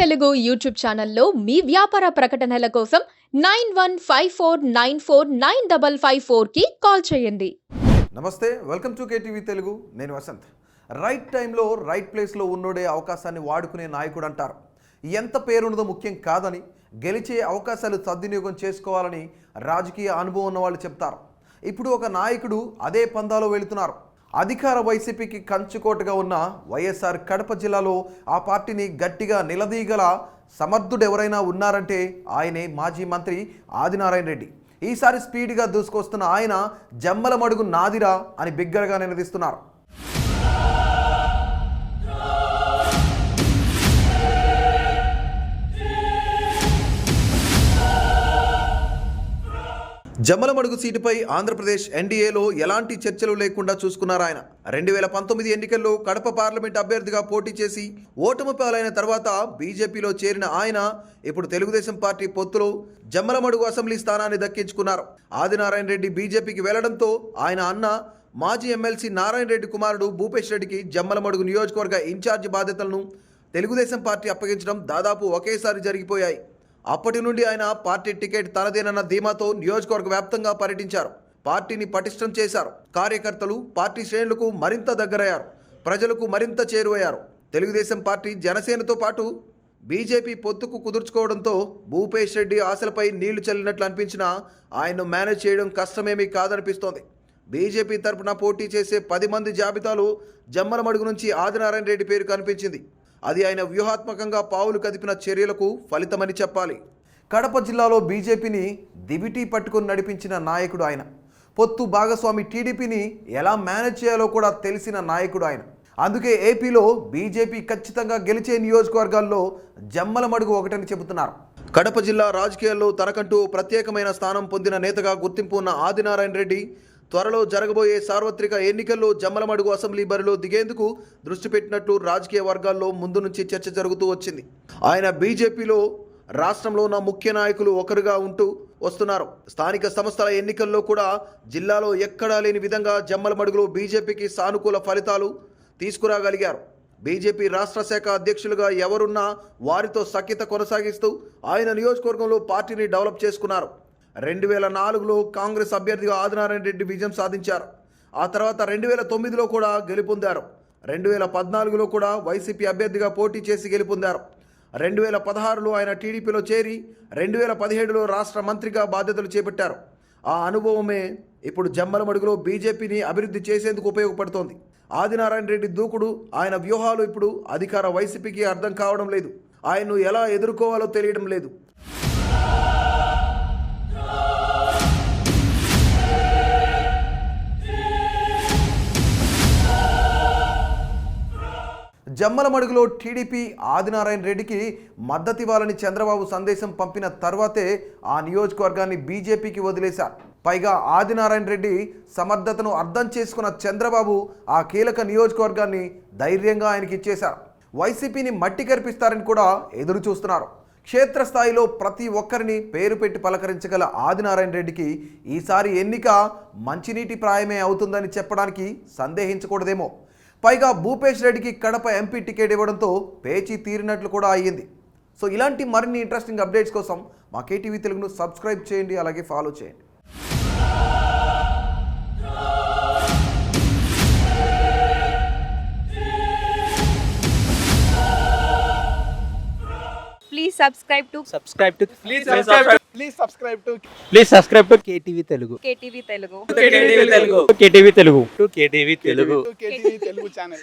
Telugu YouTube ఛానల్లో మీ వ్యాపార ప్రకటనల కోసం 9154949554 కి కాల్ చేయండి. నమస్తే, వెల్కమ్ టు కేటీవీ తెలుగు. నేను వసంత్. రైట్ టైంలో రైట్ ప్లేస్లో ఉన్నోడే అవకాశాన్ని వాడుకునే నాయకుడు అంటారు. ఎంత పేరున్నదో ముఖ్యం కాదని, గెలిచే అవకాశాలు సద్వినియోగం చేసుకోవాలని రాజకీయ అనుభవం ఉన్న వాళ్ళు చెప్తారు. ఇప్పుడు ఒక నాయకుడు అదే పందాలో వెళుతున్నారు. అధికార వైసీపీకి కంచుకోటగా ఉన్న వైఎస్ఆర్ కడప జిల్లాలో ఆ పార్టీని గట్టిగా నిలదీయగల సమర్థుడు ఎవరైనా ఉన్నారంటే ఆయనే మాజీ మంత్రి ఆదినారాయణ రెడ్డి. ఈసారి స్పీడ్గా దూసుకొస్తున్న ఆయన జమ్మల మడుగు నాదిరా అని బిగ్గరగా నిలదీస్తున్నారు. జమ్మలమడుగు సీటుపై ఆంధ్రప్రదేశ్ ఎన్డీఏలో ఎలాంటి చర్చలు లేకుండా చూసుకున్నారు ఆయన. 2019 ఎన్నికల్లో కడప పార్లమెంట్ అభ్యర్థిగా పోటీ చేసి ఓటమి పాలైన తర్వాత బీజేపీలో చేరిన ఆయన ఇప్పుడు తెలుగుదేశం పార్టీ పొత్తులో జమ్మలమడుగు అసెంబ్లీ స్థానాన్ని దక్కించుకున్నారు. ఆదినారాయణ రెడ్డి బీజేపీకి వెళ్లడంతో ఆయన అన్న మాజీ ఎమ్మెల్సీ నారాయణ రెడ్డి కుమారుడు భూపేష్ రెడ్డికి జమ్మలమడుగు నియోజకవర్గ ఇన్ఛార్జి బాధ్యతలను తెలుగుదేశం పార్టీ అప్పగించడం దాదాపు ఒకేసారి జరిగిపోయాయి. అప్పటి నుండి ఆయన పార్టీ టికెట్ తనదేనన్న ధీమాతో నియోజకవర్గ వ్యాప్తంగా పర్యటించారు. పార్టీని పటిష్టం చేశారు. కార్యకర్తలు పార్టీ శ్రేణులకు మరింత దగ్గరయ్యారు. ప్రజలకు మరింత చేరువయ్యారు. తెలుగుదేశం పార్టీ జనసేనతో పాటు బీజేపీ పొత్తుకు కుదుర్చుకోవడంతో భూపేష్ రెడ్డి ఆశలపై నీళ్లు చల్లినట్లు అనిపించినా ఆయన్ను మేనేజ్ చేయడం కష్టమేమీ కాదనిపిస్తోంది. బీజేపీ తరపున పోటీ చేసే 10 మంది జాబితాలో జమ్మలమడుగు నుంచి ఆదినారాయణ రెడ్డి పేరు కనిపించింది. అది ఆయన వ్యూహాత్మకంగా పావులు కదిపిన చర్యలకు ఫలితమని చెప్పాలి. కడప జిల్లాలో బీజేపీని దివిటీ పట్టుకొని నడిపించిన నాయకుడు ఆయన. పొత్తు భాగస్వామి టీడీపీని ఎలా మేనేజ్ చేయాలో కూడా తెలిసిన నాయకుడు ఆయన. అందుకే ఏపీలో బీజేపీ ఖచ్చితంగా గెలిచే నియోజకవర్గాల్లో జమ్మలమడుగు ఒకటని చెబుతున్నారు. కడప జిల్లా రాజకీయాల్లో తనకంటూ ప్రత్యేకమైన స్థానం పొందిన నేతగా గుర్తింపు ఉన్న ఆదినారాయణ రెడ్డి త్వరలో జరగబోయే సార్వత్రిక ఎన్నికల్లో జమ్మలమడుగు అసెంబ్లీ బరిలో దిగేందుకు దృష్టి పెట్టినట్లు రాజకీయ వర్గాల్లో ముందు నుంచి చర్చ జరుగుతూ వచ్చింది. ఆయన బీజేపీలో రాష్ట్రంలో ఉన్న ముఖ్య నాయకులు ఒకరుగా ఉంటూ వస్తున్నారు. స్థానిక సంస్థల ఎన్నికల్లో కూడా జిల్లాలో ఎక్కడా లేని విధంగా జమ్మలమడుగులో బీజేపీకి సానుకూల ఫలితాలు తీసుకురాగలిగారు. బీజేపీ రాష్ట్ర శాఖ అధ్యక్షులుగా ఎవరున్నా వారితో సఖ్యత కొనసాగిస్తూ ఆయన నియోజకవర్గంలో పార్టీని డెవలప్ చేసుకున్నారు. 2004లో కాంగ్రెస్ అభ్యర్థిగా ఆదినారాయణ రెడ్డి విజయం సాధించారు. ఆ తర్వాత 2009లో కూడా గెలుపొందారు. 2014లో కూడా వైసీపీ అభ్యర్థిగా పోటీ చేసి గెలుపొందారు. 2016లో ఆయన టీడీపీలో చేరి 2017లో రాష్ట్ర మంత్రిగా బాధ్యతలు చేపట్టారు. ఆ అనుభవమే ఇప్పుడు జమ్మలమడుగులో బీజేపీని అభివృద్ధి చేసేందుకు ఉపయోగపడుతోంది. ఆదినారాయణ రెడ్డి దూకుడు, ఆయన వ్యూహాలు ఇప్పుడు అధికార వైసీపీకి అర్థం కావడం లేదు. ఆయన్ను ఎలా ఎదుర్కోవాలో తెలియడం లేదు. జమ్మలమడుగులో టీడీపీ ఆదినారాయణ రెడ్డికి మద్దతివ్వాలని చంద్రబాబు సందేశం పంపిన తర్వాతే ఆ నియోజకవర్గాన్ని బీజేపీకి వదిలేశారు. పైగా ఆదినారాయణ రెడ్డి సమర్థతను అర్థం చేసుకున్న చంద్రబాబు ఆ కీలక నియోజకవర్గాన్ని ధైర్యంగా ఆయనకి ఇచ్చేశారు. వైసీపీని మట్టి కరిపిస్తారని కూడా ఎదురు చూస్తున్నారు. క్షేత్రస్థాయిలో ప్రతి ఒక్కరిని పేరు పెట్టి పలకరించగల ఆదినారాయణ రెడ్డికి ఈసారి ఎన్నిక మంచినీటి ప్రాయమే అవుతుందని చెప్పడానికి సందేహించకూడదేమో. పైగా భూపేష్ రెడ్డికి కడప ఎంపీ టికెట్ ఇవ్వడంతో పేచీ తీరినట్లు కూడా అయ్యింది. సో ఇలాంటి మరిన్ని ఇంట్రెస్టింగ్ అప్డేట్స్ కోసం మా కేటీవీ తెలుగును సబ్స్క్రైబ్ చేయండి, అలాగే ఫాలో చేయండి. Please subscribe to KTV Telugu. KTV Telugu. KTV Telugu. KTV Telugu channel.